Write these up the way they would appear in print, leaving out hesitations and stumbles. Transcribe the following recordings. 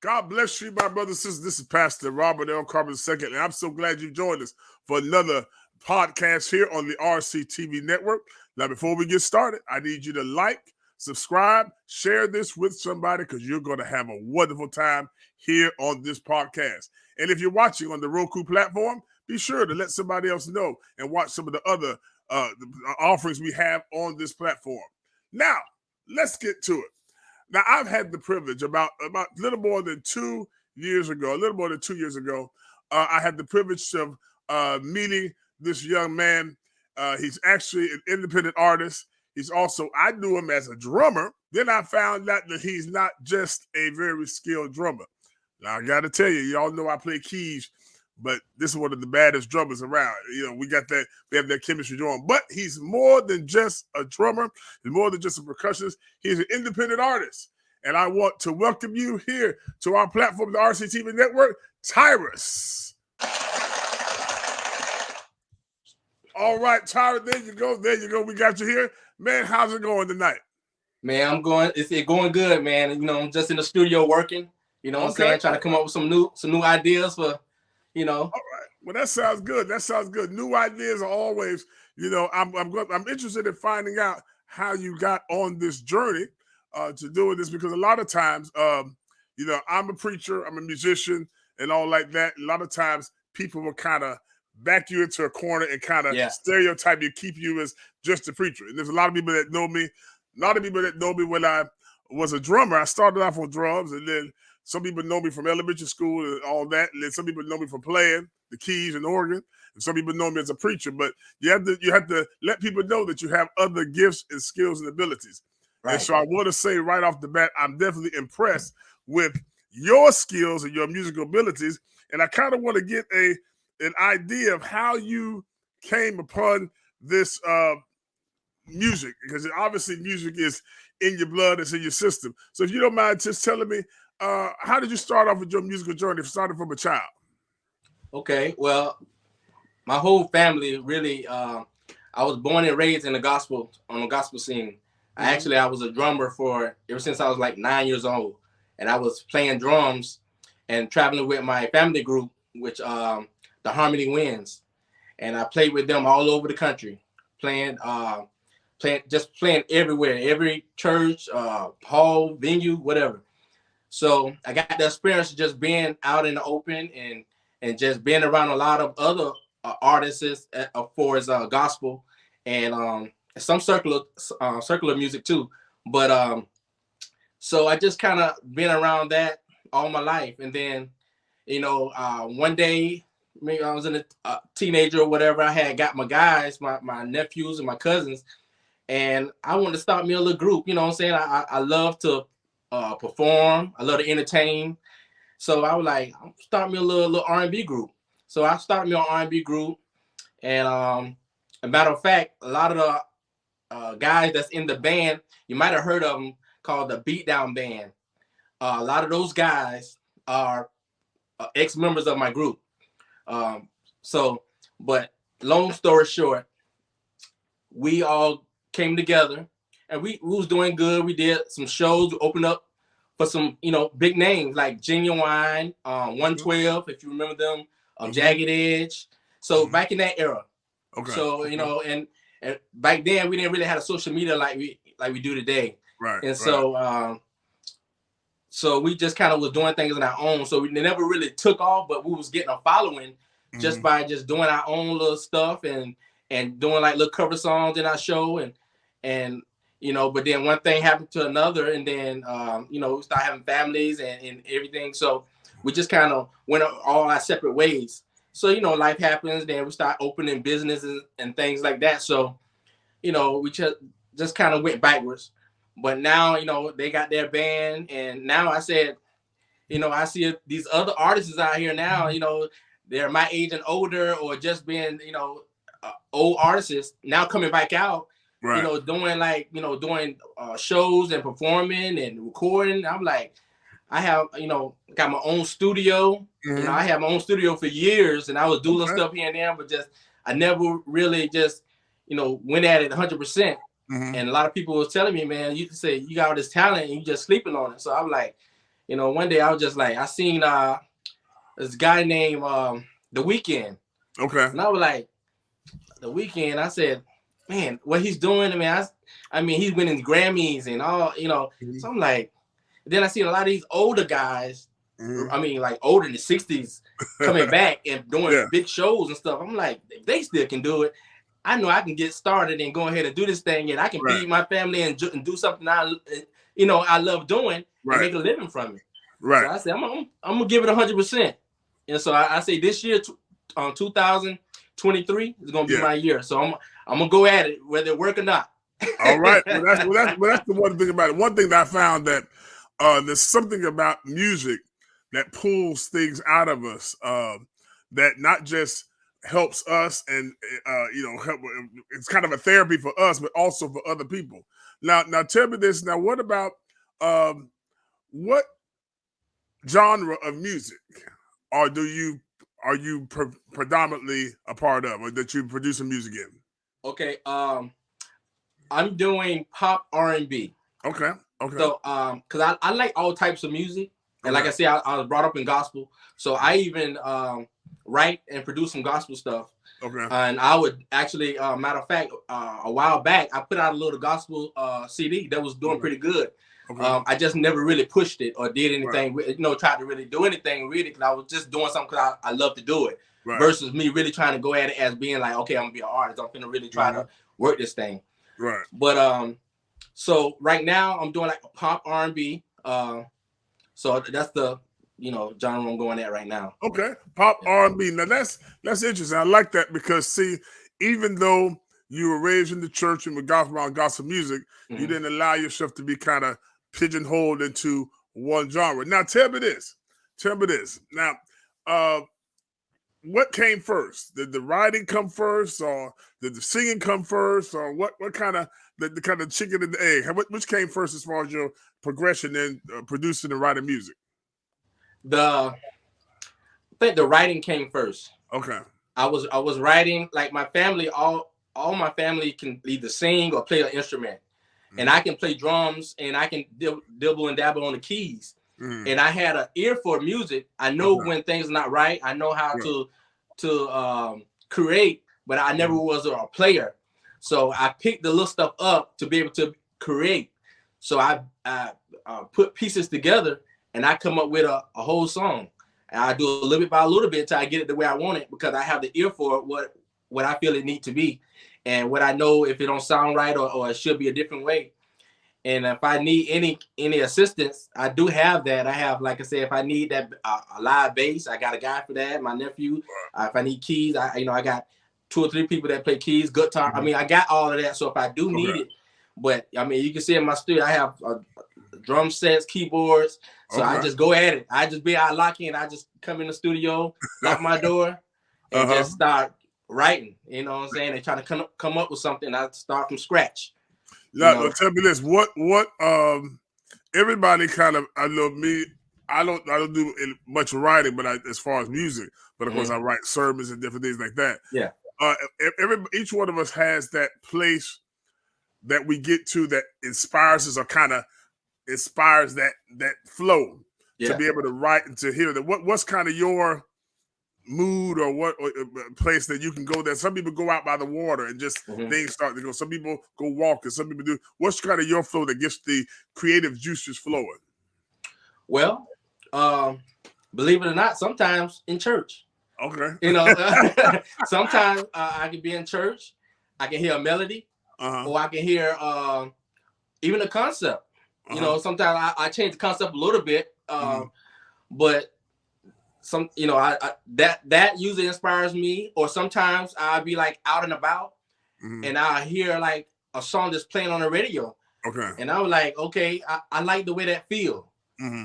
God bless you, my brothers and sisters. This is Pastor Robert L. Carpenter II, and I'm so glad you joined us for another podcast here on the RCTV network. Now, before we get started, I need you to like, subscribe, share this with somebody because you're going to have a wonderful time here on this podcast. And if you're watching on the Roku platform, be sure to let somebody else know and watch some of the other offerings we have on this platform. Now, let's get to it. Now, I've had the privilege about a little more than 2 years ago, I had the privilege of meeting this young man. He's actually an independent artist. He's also, I knew him as a drummer. Then I found out that he's not just a very skilled drummer. Now, I got to tell you, y'all know I play keys, but this is one of the baddest drummers around. You know, we have that chemistry going. But he's more than just a drummer. He's more than just a percussionist. He's an independent artist. And I want to welcome you here to our platform, the RCTV network, Tyrus. All right, Tyrus, there you go. We got you here. Man, how's it going tonight? Man, it's going good, man. You know, I'm just in the studio working, you know what I'm saying? Trying to come up with some new ideas for, you know. All right. Well, that sounds good. New ideas are always, you know, I'm interested in finding out how you got on this journey to doing this, because a lot of times, you know, I'm a preacher, I'm a musician and all like that. A lot of times people will kind of back you into a corner and kind of stereotype you, keep you as just a preacher. And there's a lot of people that know me. A lot of people that know me when I was a drummer. I started off on drums, and then some people know me from elementary school and all that. And then some people know me from playing the keys and organ. And some people know me as a preacher. But you have to let people know that you have other gifts and skills and abilities. Right. And so I want to say right off the bat, I'm definitely impressed with your skills and your musical abilities. And I kind of want to get an idea of how you came upon this music, because obviously music is in your blood, it's in your system. So if you don't mind just telling me, how did you start off with your musical journey, starting from a child? Okay, well, my whole family really, I was born and raised on the gospel scene. Mm-hmm. I was a drummer ever since I was like 9 years old, and I was playing drums and traveling with my family group, which the Harmony Winds, and I played with them all over the country, playing everywhere, every church, hall, venue, whatever. So I got the experience of just being out in the open and just being around a lot of other artists for his gospel and some circular music too. But so I just kind of been around that all my life. And then, you know, one day, maybe I was a teenager or whatever, I had got my guys, my nephews and my cousins, and I wanted to start me a little group. You know what I'm saying? I love to perform. I love to entertain. So I was like, I'm starting me a little R&B group. So I started me an R&B group. And as a matter of fact, a lot of the guys that's in the band, you might have heard of them, called the Beatdown Band. A lot of those guys are ex-members of my group. But long story short, we all came together and we was doing good. We did some shows, we opened up for some, you know, big names like Genuine, 112, if you remember them, Jagged Edge. So back in that era. Okay. So, you know, and back then we didn't really have a social media like we do today. Right. And so so we just kind of was doing things on our own. So we never really took off, but we was getting a following just by just doing our own little stuff and doing like little cover songs in our show and you know, but then one thing happened to another, and then you know, we started having families and everything. So we just kind of went all our separate ways. So, you know, life happens, then we start opening businesses and things like that. So, you know, we just kind of went backwards. But now, you know, they got their band, and now I said, you know, I see these other artists out here now, you know, they're my age and older, or just being, you know, old artists now coming back out, right, you know, doing shows and performing and recording. I'm like, I have, you know, got my own studio. Mm-hmm. You know, I had my own studio for years, and I was doing stuff here and there, but just I never really just, you know, went at it 100%. Mm-hmm. And a lot of people was telling me, man, you say you got all this talent and you just sleeping on it. So I'm like, you know, one day I was just like, I seen this guy named The Weeknd. Okay. And I was like, The Weeknd, I said, man, what he's doing, I mean, he's winning Grammys and all, you know. So I'm like, then I see a lot of these older guys, I mean, like older in the 60s, coming back and doing big shows and stuff. I'm like, if they still can do it, I know I can get started and go ahead and do this thing, and I can feed my family and do something I love doing and make a living from it. Right. So I said, I'm gonna give it 100%. And so I say this year, 2023 is gonna be my year. So I'm gonna go at it whether it work or not. All right. Well, that's the one thing about it. One thing that I found that there's something about music that pulls things out of us that not just helps us and help. It's kind of a therapy for us, but also for other people. Now tell me this. Now, what about what genre of music are you predominantly a part of, or that you produce music in? Okay, I'm doing pop R&B. Okay. So, because I like all types of music, and like I said, I was brought up in gospel, so I even write and produce some gospel stuff. Okay. And I would actually, matter of fact, a while back, I put out a little gospel CD that was doing pretty good. Okay. I just never really pushed it or did anything, tried to really do anything with it, because I was just doing something because I love to do it. Right. Versus me really trying to go at it as being like, okay, I'm gonna be an artist. I'm gonna really try to work this thing. Right. But so right now I'm doing like a pop R&B. So that's the genre I'm going at right now. Okay, pop R&B. Now that's interesting. I like that because see, even though you were raised in the church and with gospel music, you didn't allow yourself to be kind of pigeonholed into one genre. Now tell me this. Now, what came first? Did the writing come first, or did the singing come first, or what kind of the kind of chicken and the egg? Which came first as far as your progression in producing and writing music? I think the writing came first. Okay. I was writing, like my family, all my family can either sing or play an instrument. And I can play drums and I can dibble and dabble on the keys. And I had an ear for music. I know when things are not right. I know how to create, but I never was a player. So I picked the little stuff up to be able to create. So I put pieces together and I come up with a whole song. And I do a little bit by a little bit until I get it the way I want it, because I have the ear for what I feel it need to be. And what I know, if it don't sound right or it should be a different way. And if I need any assistance, I do have that. I have, like I said, if I need that a live bass, I got a guy for that. My nephew. If I need keys, I got 2 or 3 people that play keys, guitar. I mean, I got all of that. So if I do need it, but I mean, you can see in my studio, I have drum sets, keyboards. So I just go at it. I lock in. I just come in the studio, lock my door, and just start writing. You know what I'm saying? And try to come up with something. I start from scratch. Now, tell me this: what everybody kind of, I know me. I don't do much writing, but as far as music, but of course I write sermons and different things like that. Yeah. Each one of us has that place that we get to that inspires us, or kind of inspires that flow to be able to write and to hear that. What's kind of your mood, or what place that you can go there? Some people go out by the water and just things start to go. Some people go walking. Some people do. What's kind of your flow that gets the creative juices flowing? Well, believe it or not, sometimes in church. Okay. Sometimes I can be in church. I can hear a melody, or I can hear even a concept. Sometimes I change the concept a little bit, but that usually inspires me. Or sometimes I'll be like out and about, and I hear like a song that's playing on the radio. Okay. And I was like, okay, I like the way that feel.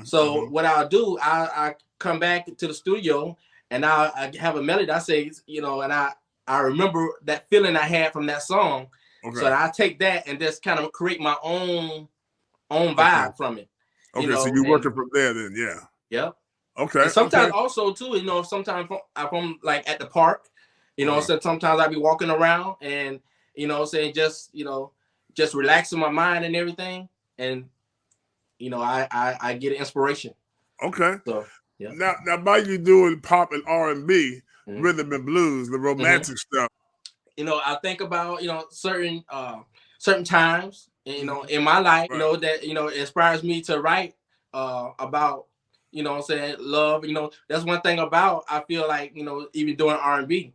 So what I'll do, I come back to the studio and I have a melody. I say, and I remember that feeling I had from that song. Okay. So I take that and just kind of create my own vibe from it. Okay, so you're working from there then, yeah. Yeah. Okay. And sometimes also too, sometimes if I'm like at the park, so sometimes I'll be walking around and, saying just relaxing my mind and everything. And, I get inspiration Okay. So yeah. Now, by you doing pop and R&B, rhythm and blues, the romantic stuff. You know, I think about, you know, certain times, you know, in my life, you know, that, you know, inspires me to write about, you know what I'm saying, love. You know, that's one thing about, I feel like, you know, even doing R&B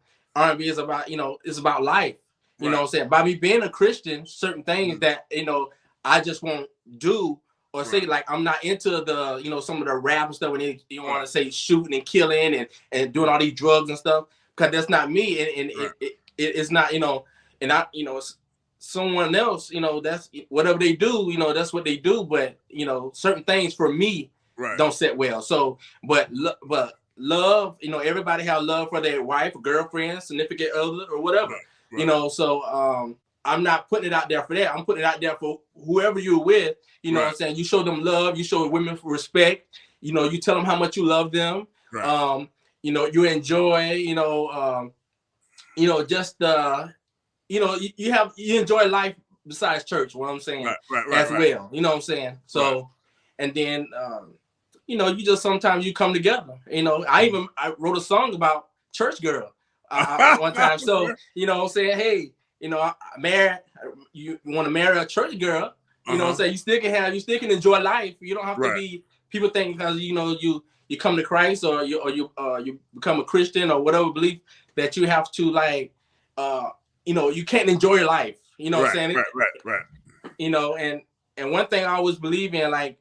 is about, you know, it's about life. You know what I'm saying? By me being a Christian, certain things that, you know, I just won't do or say, like, I'm not into the, you know, some of the rap and stuff when you want to say shooting and killing and doing all these drugs and stuff, because that's not me. And it's not, you know, and I, you know, it's someone else, you know, that's whatever they do, you know, that's what they do. But, you know, certain things for me don't sit well. So, but love, you know, everybody have love for their wife, girlfriend, significant other, or whatever, you know. So, I'm not putting it out there for that. I'm putting it out there for whoever you're with. You know what I'm saying? You show them love. You show women respect. You know, you tell them how much you love them. You know, you enjoy, you know, just you know, you enjoy life besides church. What I'm saying, as well. You know what I'm saying? So, and then, you know, you just sometimes you come together. You know, I wrote a song about church girl one time. So, you know what I'm saying? Hey, you know, I married. You want to marry a church girl? You know what I'm saying? You still can enjoy life. You don't have to be. People think because, you know, you come to Christ or you become a Christian or whatever belief that you have to, like, you know, you can't enjoy your life. You know what I'm saying? Right. You know, and one thing I always believe in, like,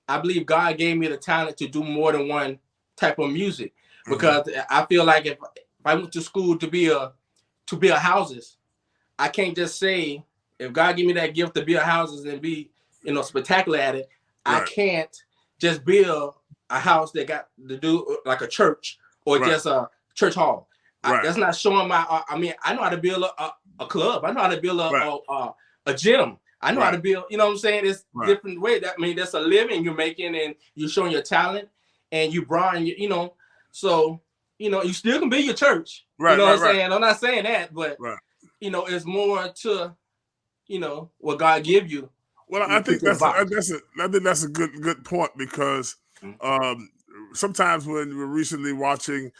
I believe God gave me the talent to do more than one type of music, because I feel like if I went to school to build houses, I can't just say, if God give me that gift to build houses and be, you know, spectacular at it, I can't just build a house that got to do like a church or just a church hall. That's not showing my. I mean, I know how to build a club. I know how to build a gym. I know how to build. You know what I'm saying? It's different way. That, I mean, that's a living you're making, and you're showing your talent, and you broaden. You know, so, you know, you still can be your church. You know what I'm saying? I'm not saying that, but you know, it's more to, you know, what God give you. Well, I think that's a good point, because sometimes when we're recently watching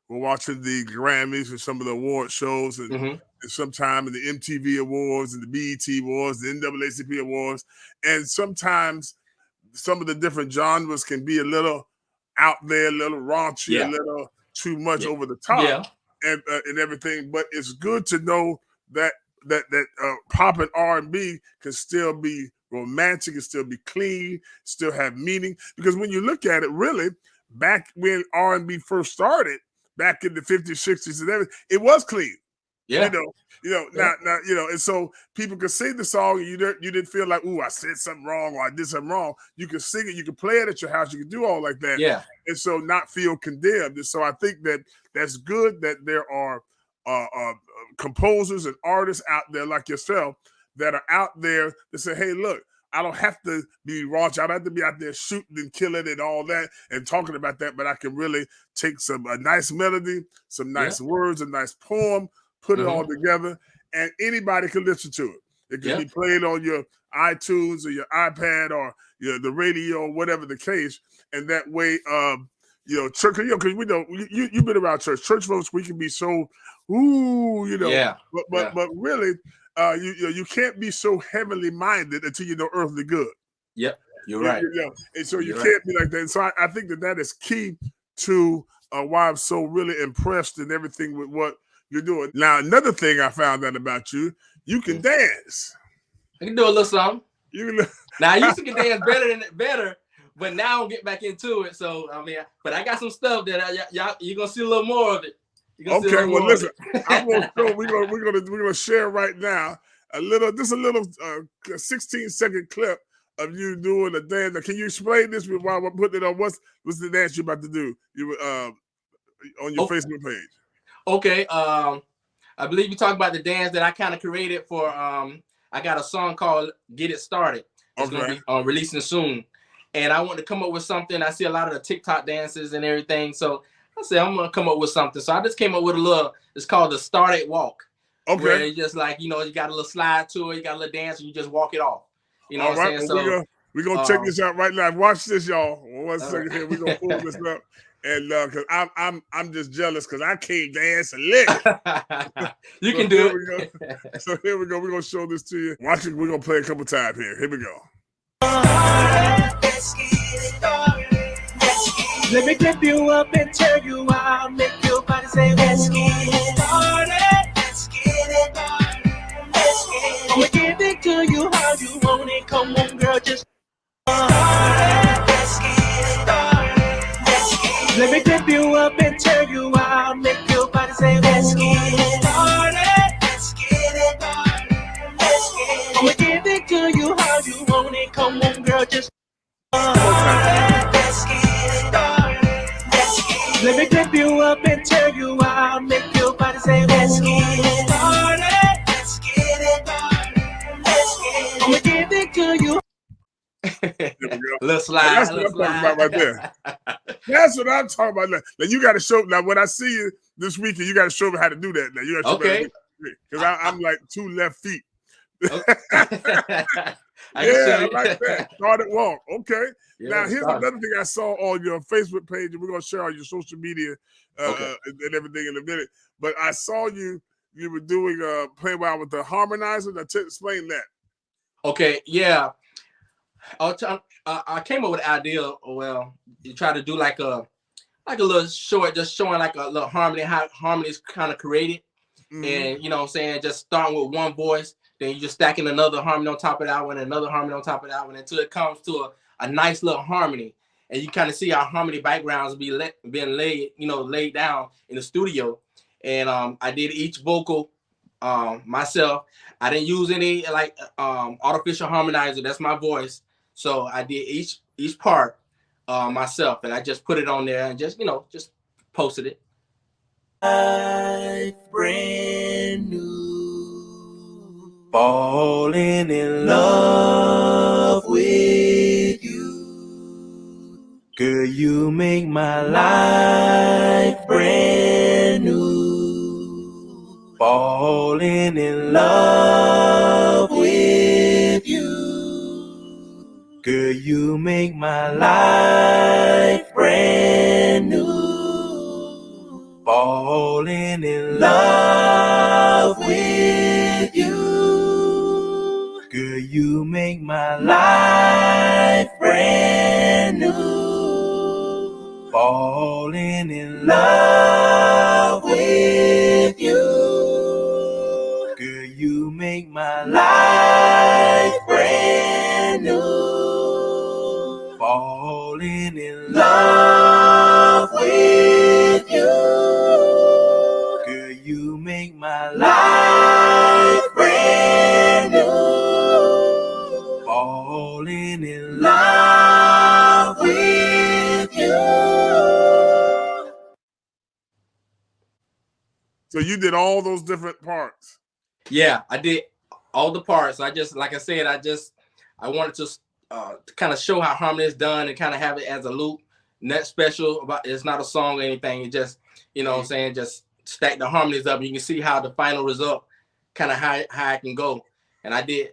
we're watching the Grammys and some of the award shows, and sometimes in the MTV Awards and the BET Awards, the NAACP Awards, and sometimes some of the different genres can be a little out there, a little raunchy, a little too much over the top, and everything. But it's good to know that pop and R&B can still be romantic, can still be clean, still have meaning. Because when you look at it, really, back when R&B first started, back in the 50s, 60s, and everything, it was clean. Now, and so people could sing the song, and you didn't feel like, ooh, I said something wrong or I did something wrong. You could sing it, you could play it at your house, you could do all like that, and so not feel condemned. And so I think that's good that there are composers and artists out there like yourself that are out there that say, hey, look, I don't have to be raunchy. I don't have to be out there shooting and killing and all that and talking about that, but I can really take a nice melody, some nice words, a nice poem, put it all together, and anybody can listen to it. It can be played on your iTunes or your iPad or the radio or whatever the case, and that way, you know, church, because we know you've been around church. Church folks, we can be so, but really, you can't be so heavenly minded until you know earthly good. Yep, you're right. And so you can't be like that. And so I think that is key to why I'm so really impressed and everything with what you're doing. Now, another thing I found out about you can dance. I can do a little something. Now, I used to get dance better, but now I'll get back into it. So, I mean, but I got some stuff that you're gonna see a little more of it. Okay, well, listen, I'm gonna show. We're gonna share right now a little 16-second clip of you doing a dance. Now, can you explain this while I'm putting it on? What's the dance you're about to do? You on your Facebook page. Okay, I believe you talked about the dance that I kind of created for. I got a song called "Get It Started." It's gonna be releasing soon, and I want to come up with something. I see a lot of the TikTok dances and everything, so I said I'm gonna come up with something. So I just came up with a little. It's called the Started Walk. Okay. Where it's just like, you know, you got a little slide to it, you got a little dance, and you just walk it off. You know what I'm saying? So We're gonna check this out right now. Watch this, y'all. One second here. We're gonna pull this up. And cause I'm just jealous because I can't dance a lick. You can do it. We go. So here we go. We're gonna show this to you. Watch it. We're gonna play a couple times here. Here we go. Let me clip you up and tear you out. Make your body say, let's get it started. Let's get it started. Let's get it. I'ma give it to you how you want it. Come on, girl, just started. Let's get it started. Let's get it. Let me clip you up and tear you out. Make your body say, let's get it started. Let's get it started. Let's get it. I'ma give it to you how you want it. Come on, girl, just started. Let's get it started. Let me clip you up and tear you out. Make your body say, let's get it started. Let's get it started. Let's get it. I'ma give it to you. Let's slide. That's what I'm talking about right there. That's what I'm talking about. Now you got to show. Now when I see you this weekend, you got to show me how to do that. Now you got to show me because I'm like 2 left feet. Okay. I like that. Started walk. Okay. Yeah, now here's another thing I saw on your Facebook page, and we're gonna share on your social media and everything in a minute. But I saw you were doing playing around with the harmonizer. Now explain that. Okay, yeah. I came up with the idea. Well, you try to do like a little short, just showing like a little harmony, how harmony is kind of created, and you know what I'm saying, just starting with one voice. Then you just stacking another harmony on top of that one, another harmony on top of that one, until it comes to a nice little harmony. And you kind of see our harmony backgrounds being laid down in the studio. And I did each vocal myself. I didn't use any artificial harmonizer. That's my voice. So I did each part myself, and I just put it on there and just posted it. Brand new. Falling in love with you. Girl, you make my life brand new. Falling in love with you. Girl, you make my life brand new. Falling in love with you. Girl, you make my life brand new. Falling in love with you. Girl, you make my life brand new. Falling in love with you. Girl, you make my life brand new. Falling in love with you. So you did all those different parts. Yeah, I did all the parts. I wanted to kind of show how harmony is done and kind of have it as a loop. Not special about, it's not a song or anything. It just, what I'm saying, just stack the harmonies up. You can see how the final result, kind of how I can go. And I did,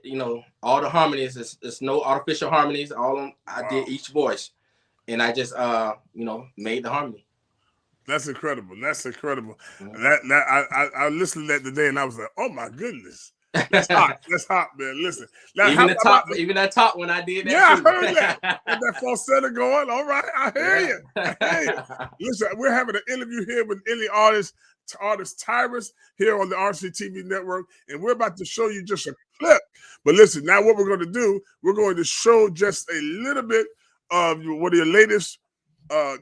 all the harmonies. It's no artificial harmonies. I did each voice, and I just, made the harmony. That's incredible. That's incredible. Mm-hmm. I listened to that today, and I was like, oh my goodness. That's hot. That's hot, man. Listen. Now, even that top when I did that. Yeah, too. I heard that. With that falsetto going. All right, I hear you. Listen, we're having an interview here with indie artist Tyrus here on the RCTV network, and we're about to show you just a clip. But listen, now what we're going to do, we're going to show just a little bit of one of your latest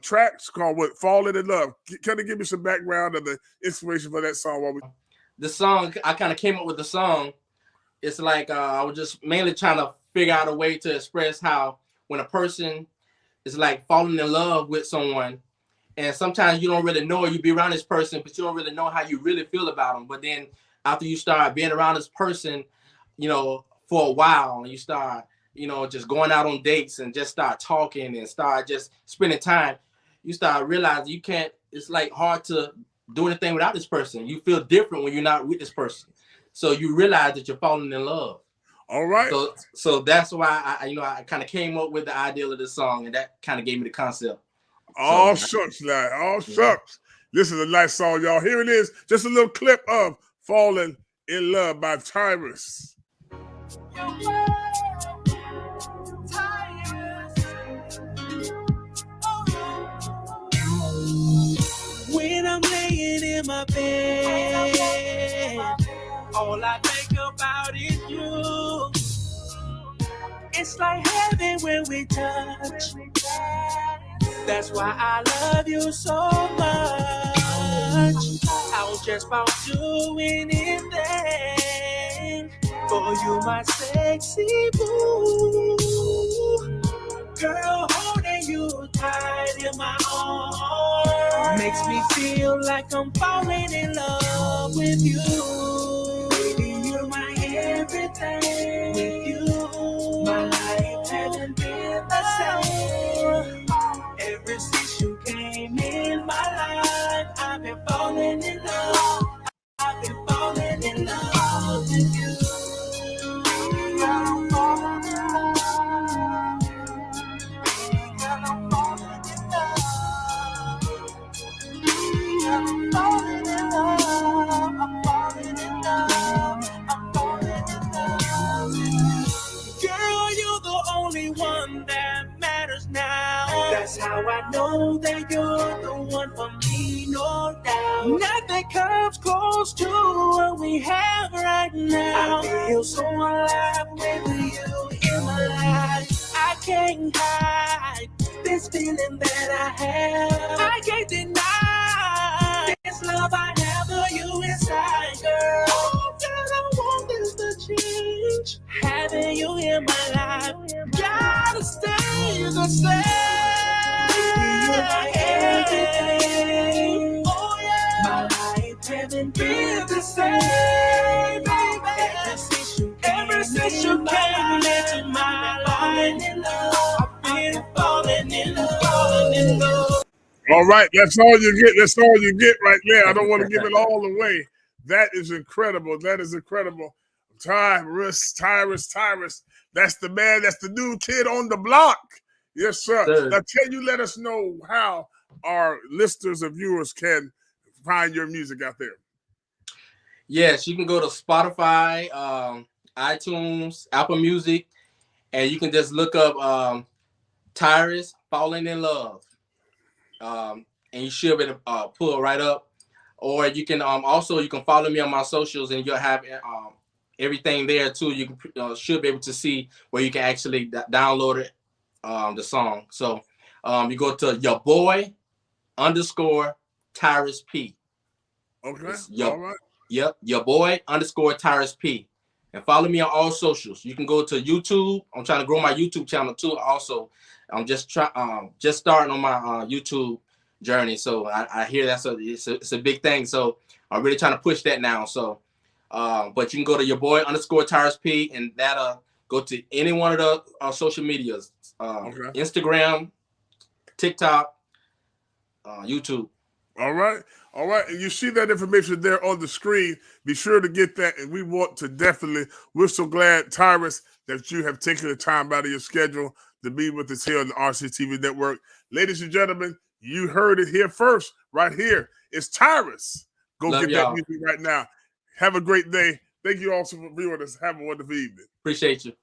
tracks called Falling in Love. Can you give me some background of the inspiration for that song? The song, I kind of came up with the song. It's like I was just mainly trying to figure out a way to express how when a person is like falling in love with someone, and sometimes you don't really know, you be around this person, but you don't really know how you really feel about them. But then after you start being around this person, for a while, and you start, just going out on dates and just start talking and start just spending time, you start realizing you can't, it's like hard to do anything without this person. You feel different when you're not with this person. So you realize that you're falling in love. All right. So that's why I kind of came up with the idea of this song, and that kind of gave me the concept. All shucks, lad. All shucks. This is a nice song, y'all. Here it is. Just a little clip of "Falling in Love" by Tyrus. When I'm laying in my bed, all I think about is you. It's like heaven when we touch. That's why I love you so much. I'll just about do anything for you, my sexy boo. Girl, holding you tight in my arms makes me feel like I'm falling in love with you. Baby, you're my everything. With you, my life hasn't been the same. Ever since you came in my life, I've been falling in love. I've been falling in love with you. I'm falling in love. I'm falling in love. I'm falling in love. I'm falling in love. I'm falling in love. Girl, you're the only one that matters now. That's how I know that you're the one for me, no doubt. Nothing comes close to what we have right now. I feel so alive with you in my life. I can't hide this feeling that I have. I can't deny this love I have for you inside, girl. All that I want is to change. Having you in my life, gotta stay the same. You're my everything. Oh yeah, my life haven't been the same, baby. Ever since you came into my life, I've been falling in love, falling in love. All right, that's all you get. That's all you get right there. I don't want to give it all away. That is incredible. That is incredible. Tyrus. That's the man. That's the new kid on the block. Yes, sir. Now, can you let us know how our listeners and viewers can find your music out there? Yes, you can go to Spotify, iTunes, Apple Music, and you can just look up Tyrus Falling in Love. And you should be able to pull it right up. Or you can also you can follow me on my socials, and you'll have everything there too. You can should be able to see where you can actually download it, the song. So you go to your boy _Tyrus P. Okay. All right. Yep, your boy _Tyrus P. And follow me on all socials. You can go to YouTube. I'm trying to grow my YouTube channel too. Also, I'm just starting on my YouTube journey. So I hear it's a big thing. So I'm really trying to push that now. So, but you can go to your boy _Tyrus P, and that'll go to any one of the social medias, Instagram, TikTok, YouTube. All right. And you see that information there on the screen. Be sure to get that. And we want to we're so glad, Tyrus, that you have taken the time out of your schedule to be with us here on the RCTV network. Ladies and gentlemen, you heard it here first, right here. It's Tyrus. Go get that music right now. Have a great day. Thank you all for viewing us. Have a wonderful evening. Appreciate you.